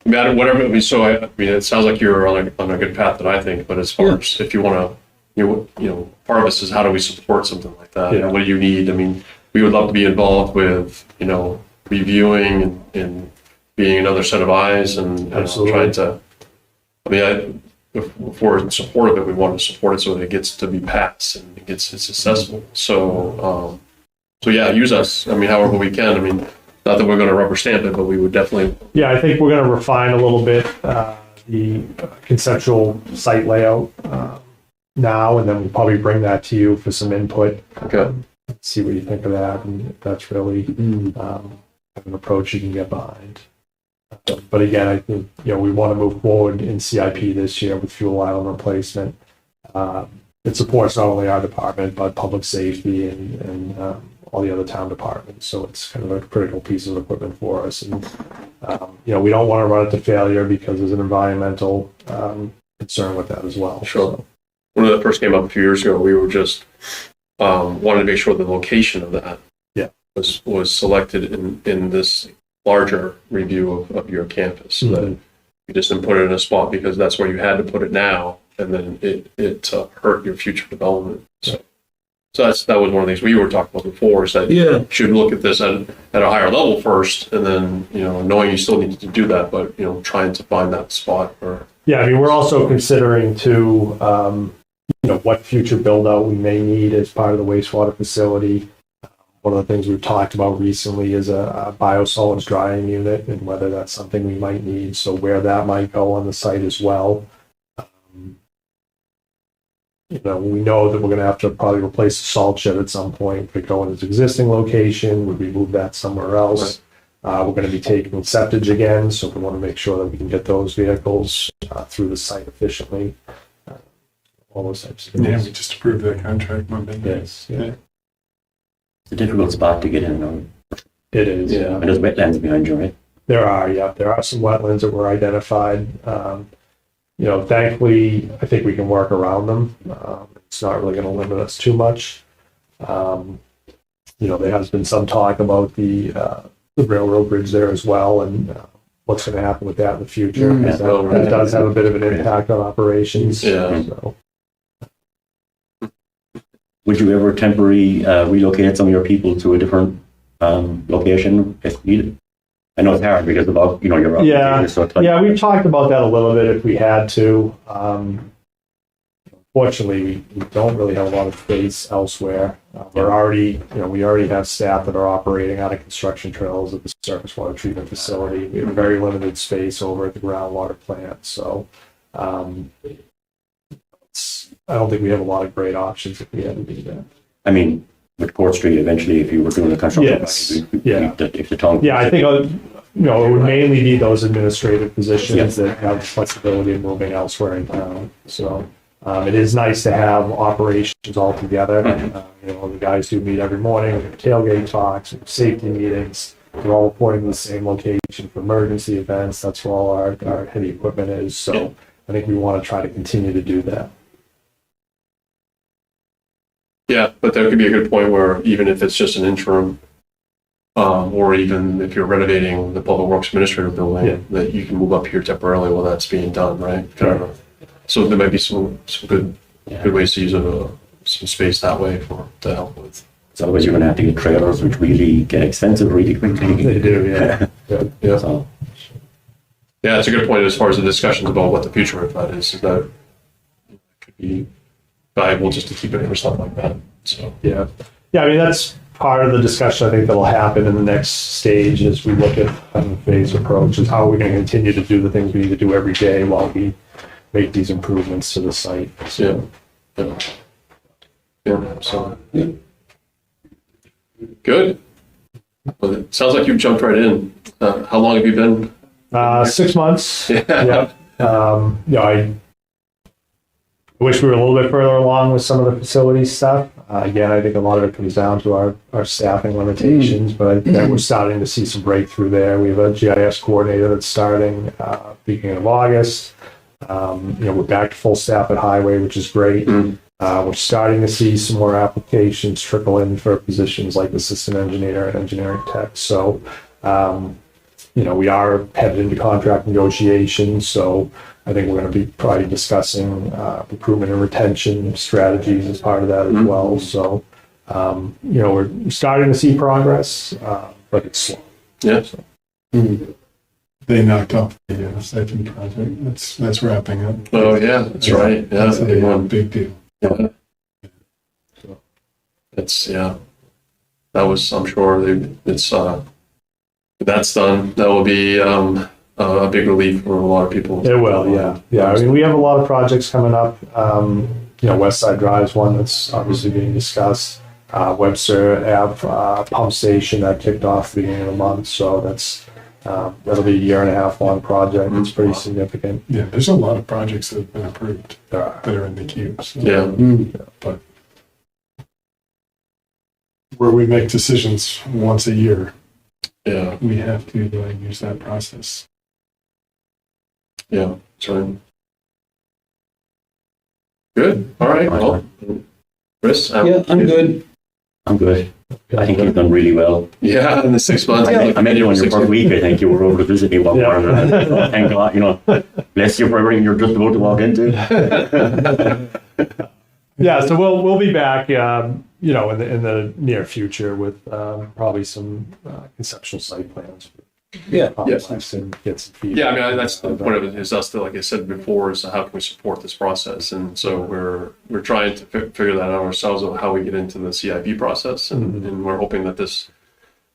Whatever. I mean, it sounds like you're on a good path that I think, but as far as if you want to, part of this is how do we support something like that? Yeah. What do you need? I mean, we would love to be involved with, reviewing and being another set of eyes and trying to, if we're in support of it, we want to support it so that it gets to be passed and it's successful. So, use us. I mean, however we can. I mean, not that we're going to rubber stamp it, but we would definitely. Yeah, I think we're going to refine a little bit the conceptual site layout now, and then we'll probably bring that to you for some input. Okay. See what you think of that, and if that's really an approach you can get behind. But again, I think we want to move forward in CIP this year with fuel island replacement. It supports not only our department but public safety and all the other town departments. So it's kind of a critical piece of equipment for us. And we don't want to run it to failure because there's an environmental concern with that as well. Sure. So. When that first came up a few years ago, we were just wanted to make sure the location of that was selected in this larger review of your campus, so that you just didn't put it in a spot because that's where you had to put it now, and then it hurt your future development. So that was one of the things we were talking about before, is that you should look at this at a higher level first, and then knowing you still need to do that, but trying to find that spot. Yeah, I mean, we're also considering too, what future build out we may need as part of the wastewater facility. One of the things we've talked about recently is a biosolids drying unit and whether that's something we might need. So where that might go on the site as well. We know that we're going to have to probably replace the salt shed at some point. If it go in its existing location, would we move that somewhere else? Right. We're going to be taking septage again, so we want to make sure that we can get those vehicles through the site efficiently. All those types of things. Yeah, we just approved that contract Monday. Yes. Yeah. It's a difficult spot to get in, though. It is. Yeah. And there's wetlands behind you, right? There are some wetlands that were identified. Thankfully, I think we can work around them. It's not really going to limit us too much. There has been some talk about the railroad bridge there as well, and what's going to happen with that in the future. That does have a bit of an impact on operations. Yeah. So. Would you ever temporarily relocate some of your people to a different location if needed? I know it's hard because of your we've talked about that a little bit if we had to. Fortunately, we don't really have a lot of space elsewhere. We already have staff that are operating out of construction trails at the surface water treatment facility. We have very limited space over at the groundwater plant, so I don't think we have a lot of great options if we had to do that. I mean, with Court Street, eventually, if you were doing the construction, if the town. Yeah, I think it would mainly be those administrative positions that have flexibility in moving elsewhere in town. So it is nice to have operations all together. The guys who meet every morning, we have tailgate talks, we have safety meetings. They're all reporting to the same location for emergency events. That's where all our heavy equipment is. So I think we want to try to continue to do that. Yeah, but there could be a good point where even if it's just an interim, or even if you're renovating the Public Works Administrator building, that you can move up here temporarily while that's being done, right? So there might be some good ways to use some space that way to help with. So otherwise, you're going to have to get trailers, which really get expensive really quickly. They do, yeah. Yeah. So, Yeah, it's a good point as far as the discussions about what the future of that is that it could be valuable just to keep it for stuff like that. So Yeah. Yeah, I mean, that's part of the discussion I think that'll happen in the next stage as we look at the phase approach is how are we going to continue to do the things we need to do every day while we make these improvements to the site. So, So good. Well, it sounds like you've jumped right in. How long have you been? 6 months. Yeah. I wish we were a little bit further along with some of the facility stuff. Again, I think a lot of it comes down to our staffing limitations, but I think we're starting to see some breakthrough there. We have a GIS coordinator that's starting beginning of August. We're back to full staff at Highway, which is great. We're starting to see some more applications trickle in for positions like assistant engineer and engineering tech. So, we are headed into contract negotiations. So I think we're going to be probably discussing recruitment and retention strategies as part of that as well. So, we're starting to see progress, but it's slow. Yeah. So. They knocked off the stipend project. That's wrapping up. Oh yeah, that's right. Yeah, That's big a one. big deal. Yeah. It's That was, I'm sure that's done. That will be a big relief for a lot of people. It will, yeah. Yeah, I mean, we have a lot of projects coming up. West Side Drive is one that's obviously being discussed. Webster Ave pump station that kicked off the beginning of the month. So that'll be a 1.5 year long project. It's pretty significant. Yeah, there's a lot of projects that have been approved There are. that are in the queue. So. Yeah. But where we make decisions once a year, Yeah. we have to use that process. Yeah. That's right. Good. All right. Well, Chris. Yeah, I'm good. I'm good. I think you've done really well. Yeah, in the 6 months. I met you on your first week, I think. You were over to visit me one morning. And thank God, bless you for everything you're just about to walk into. Yeah, so we'll be back, in the near future with probably some conceptual site plans. Yeah. Complex and get some feedback. Yeah, I mean, that's the point of it is us to, like I said before, is how can we support this process? And so we're trying to figure that out ourselves of how we get into the CIP process. And we're hoping that this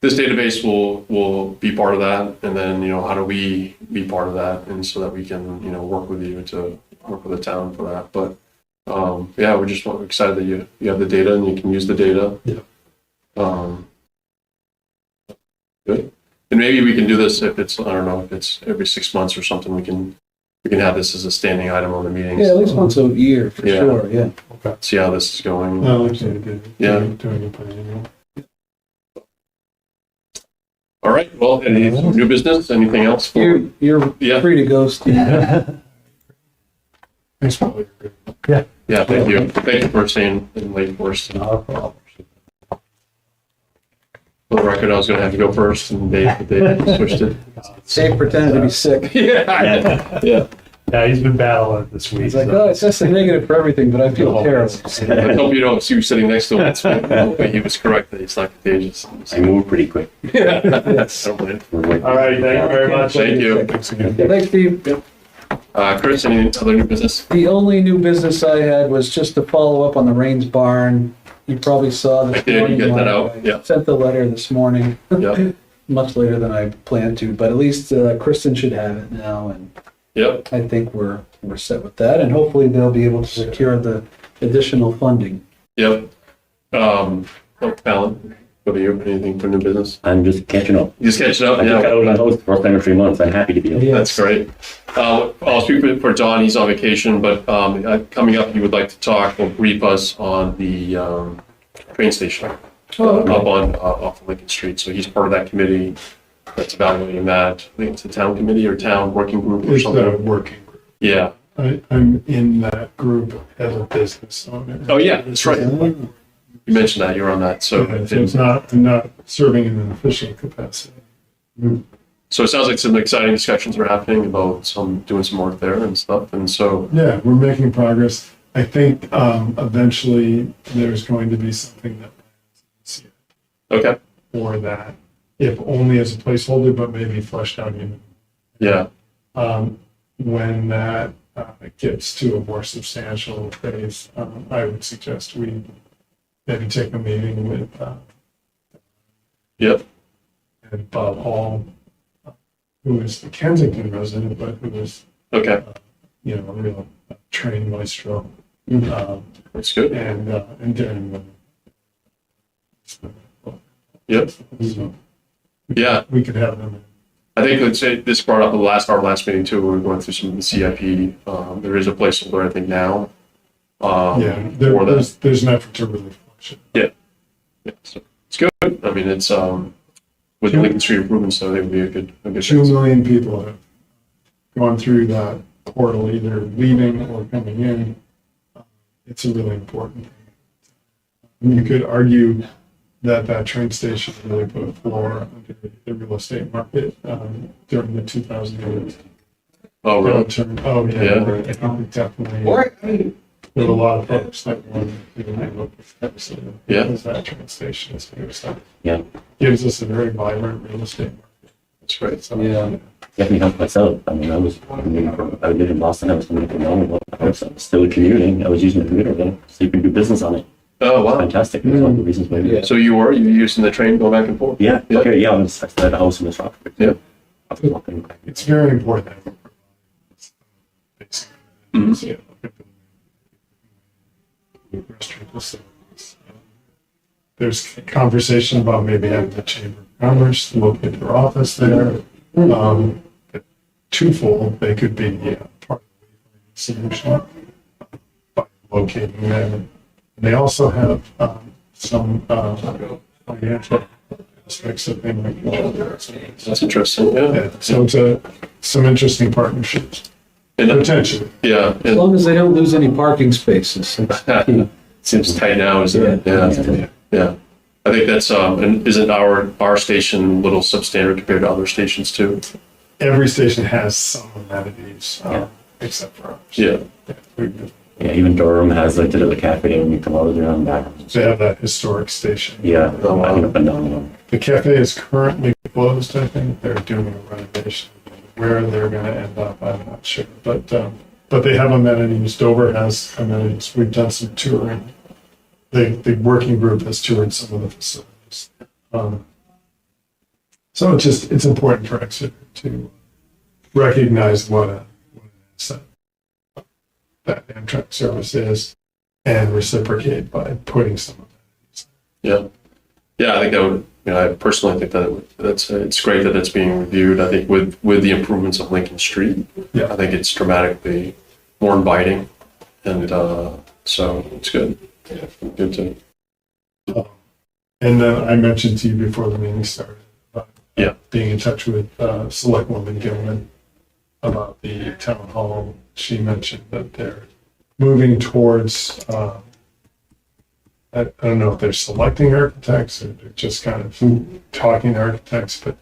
database will be part of that. And then, how do we be part of that? And so that we can, work with you to work with the town for that. But we're just excited that you have the data and you can use the data. Yeah. Good. And maybe we can do this if it's every 6 months or something. We can have this as a standing item on the meetings. Yeah, at least once a year for sure. Yeah. See how this is going. I like the idea. Yeah. Doing it biannual. All right. Well, any new business? Anything else? For You're Yeah. free to go, Steve. Thanks for all your good. Yeah. Thank you. Thank you for staying in late for us. Not a problem. For the record, I was going to have to go first, and they switched it. Dave pretended to be sick. Yeah. Yeah, he's been battling it this week. He's like, so. oh, it's just a negative for everything, but I feel terrible. I hope you don't see you sitting next to him. But he was correct that he's not contagious. I moved pretty quick. Yeah. I don't blame him. All right, thank you very much. Thank you. Thanks again. Yeah, thanks, Steve. Chris, any other new business? The only new business I had was just to follow up on the Rains Barn. You probably saw this I did, you morning. get that I out, yeah. Sent the letter this morning, Yep. much later than I planned to, but at least Kristen should have it now, and Yep. I think we're set with that, and hopefully they'll be able to secure the additional funding. Yep. Alan, what do you, anything for new business? I'm just catching up. Just catching up? I just got out of Yeah. the house the first time in 3 months. I'm happy to be here. That's great. I'll speak for John. He's on vacation, but coming up, he would like to talk or brief us on the train station up on off of Lincoln Street. So he's part of that committee that's evaluating that. I think it's a town committee or town working group or It's the something. working group. Yeah. I'm in that group as a business owner. Oh yeah, that's right. You mentioned that you were on that. So It's not, I'm not serving in an official capacity. So it sounds like some exciting discussions are happening about doing some work there and stuff. And so Yeah, we're making progress. I think eventually there's going to be something that okay. for that, if only as a placeholder, but maybe fleshed out even. Yeah. When that gets to a more substantial phase, I would suggest we maybe take a meeting with Yep. and Bob Hall, who is the Kensington resident, but who is, Okay. a real trained maestro. That's good. And Darren. Yep. So Yeah. we could have them. I think let's say this brought up our last meeting too. We were going through some of the CIP. There is a placeholder, I think now. Yeah, for that. there's an effort to really function. Yeah, so it's good. I mean, it's with the Lincoln Street improvements, so they would be a good 2 chance. million people have gone through that portal, either leaving or coming in. It's a really important thing. You could argue that train station really put a floor under the real estate market during the 2008 Oh, really? downturn. Oh, yeah. Yeah. I think it definitely. There were a lot of folks that wanted to look at Yeah. because that train station is here. So Yeah. gives us a very vibrant real estate market. That's great. So, Yeah. Definitely helped myself. I mean, I lived in Boston. I was commuting from home. I was still commuting. I was using the commuter then, so you can do business on it. Oh, wow. Fantastic. That's one of the reasons why. Yeah. So you were using the train going back and forth? Yeah. Yeah. Okay. Yeah. I still had a house in this Rockford. Yeah. I was walking. it's very important. Basically, Mhm. yeah, restaurant facilities. There's conversation about maybe having the Chamber of Commerce locate their office there. Twofold, they could be part of the solution by locating there. They also have some financial aspects that they might control. That's interesting. Yeah. Yeah, so it's some interesting partnerships, And, potentially. yeah. As long as they don't lose any parking spaces. Seems tight now, isn't it? Yeah. Yeah. I think that's and isn't our station a little substandard compared to other stations too? Every station has some amenities, except for ours. Yeah. Yeah. Even Durham has like the little cafe when you come out of there and back. They have that historic station. Yeah. Oh, wow. I think phenomenal. The cafe is currently closed, I think. They're doing a renovation. Where they're going to end up, I'm not sure. But they have amenities. Dover has amenities. We've done some touring. The working group has toured some of the facilities. So it's important for Exeter to recognize what an asset that Amtrak service is and reciprocate by putting some of that. Yeah. Yeah, I think that would, I personally think that it's great that it's being reviewed. I think with the improvements of Lincoln Street, Yeah. I think it's dramatically more inviting. And so it's good. Yeah, good to. And then I mentioned to you before the meeting started about Yeah. being in touch with Selectwoman Gilman about the town hall. She mentioned that they're moving towards, I don't know if they're selecting architects or they're just kind of talking to architects, but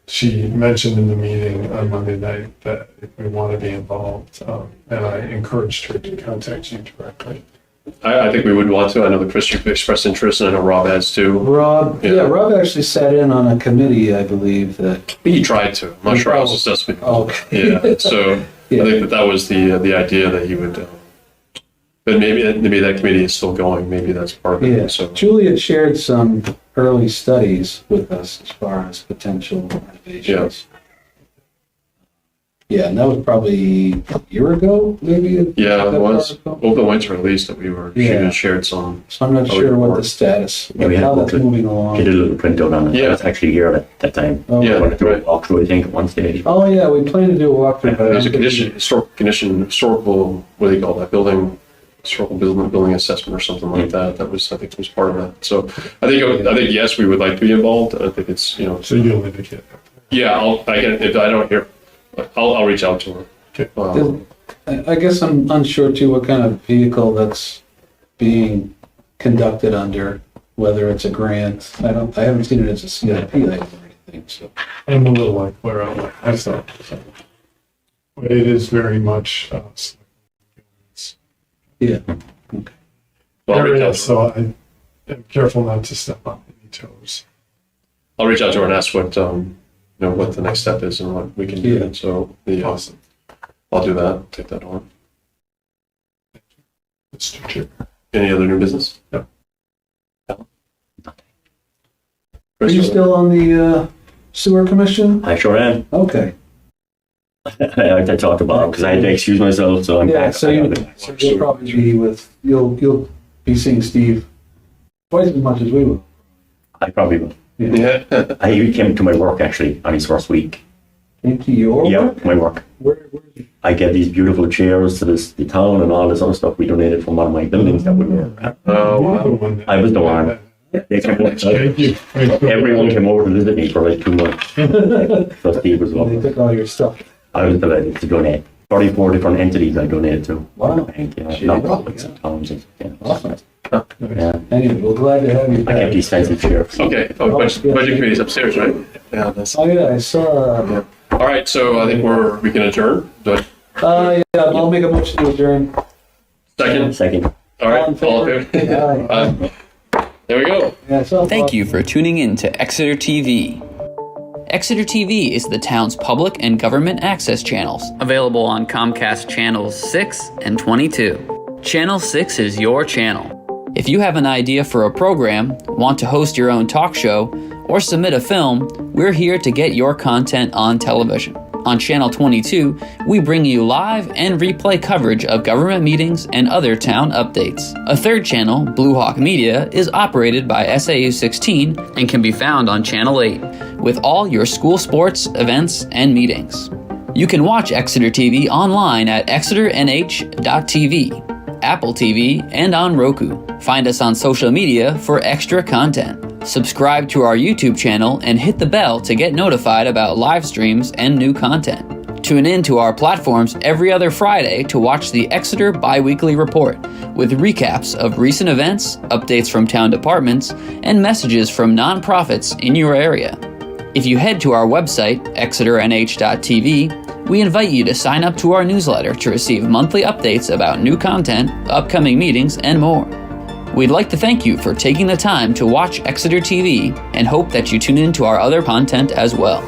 she mentioned in the meeting on Monday night that if we want to be involved, and I encouraged her to contact you directly. I think we would want to. I know that Chris, you've expressed interest, and I know Rob has too. Rob, Rob actually sat in on a committee, I believe, that. He tried to. I'm not sure how it was successful. Okay. Yeah. So Yeah. I think that was the idea that he would. But maybe that committee is still going. Maybe that's part of it. Yeah, So Juliet shared some early studies with us as far as potential renovations. Yeah, and that was probably a year ago, maybe? yeah, it that was far ago? over the winter at least that we were she Yeah. had shared some. So I'm not Oh, sure what report. the status, Yeah, we had how to that's go to- moving She along. did a little printout on it. Yeah. I was actually here at that time. Oh, Yeah. Went through a Right. walkthrough, I think, at one stage. Oh, yeah, we plan to do a walkthrough. but There's a I don't think historical, what do you call that historical building assessment or something like that. I think was part of that. So I think yes, we would like to be involved. I think it's So you'll indicate. yeah. If I don't hear, I'll reach out to her. Okay. I guess I'm unsure too what kind of vehicle that's being conducted under, whether it's a grant. I haven't seen it as a CIP item or anything, so. I'm a little like Blair out like myself. But it is very much, Yeah. Well, I'll reach out to her. so I am careful not to step on any toes. I'll reach out to her and ask what what the next step is and what we can do. Yeah. So Awesome. I'll do that, take that on. Mr. Chair. Any other new business? No. Are you still on the sewer commission? I sure am. Okay. I talked about it because I had to excuse myself, so I'm Yeah, back. so you'll probably be you'll be seeing Steve twice as much as we will. I probably will. Yeah. He came to my work actually on his first week. Into your Yeah, work? my work. Where I get these beautiful chairs to the town and all this other stuff we donated from one of my buildings that we were at. Oh, You're the wow. one that- I was the one. They came over, Thank you. everyone came over to visit me for like 2 months. So Steve was they welcome. took all your stuff? I was delighted to donate. 34 different entities I donated to. Wow. Bank, Gee, non-profits yeah. and towns. Awesome. Yeah. Anyway, we're glad to have you I back. kept these fancy chairs. Okay. Oh, budget committee's upstairs, right? Yeah. That's, Oh yeah, I saw. all right. So I think we can adjourn. But Yeah, I'll make a motion to adjourn. second. Second. All right. All All in in favor? favor? Aye. There we go. Yeah, so Thank you for tuning in to Exeter TV. Exeter TV is the town's public and government access channels, available on Comcast channels 6 and 22. Channel 6 is your channel. If you have an idea for a program, want to host your own talk show, or submit a film, we're here to get your content on television. On Channel 22, we bring you live and replay coverage of government meetings and other town updates. A third channel, Blue Hawk Media, is operated by SAU 16 and can be found on Channel 8, with all your school sports, events, and meetings. You can watch Exeter TV online at exeternh.tv, Apple TV, and on Roku. Find us on social media for extra content. Subscribe to our YouTube channel and hit the bell to get notified about live streams and new content. Tune in to our platforms every other Friday to watch the Exeter Biweekly Report with recaps of recent events, updates from town departments, and messages from nonprofits in your area. If you head to our website, exeternh.tv, we invite you to sign up to our newsletter to receive monthly updates about new content, upcoming meetings, and more. We'd like to thank you for taking the time to watch Exeter TV and hope that you tune in to our other content as well.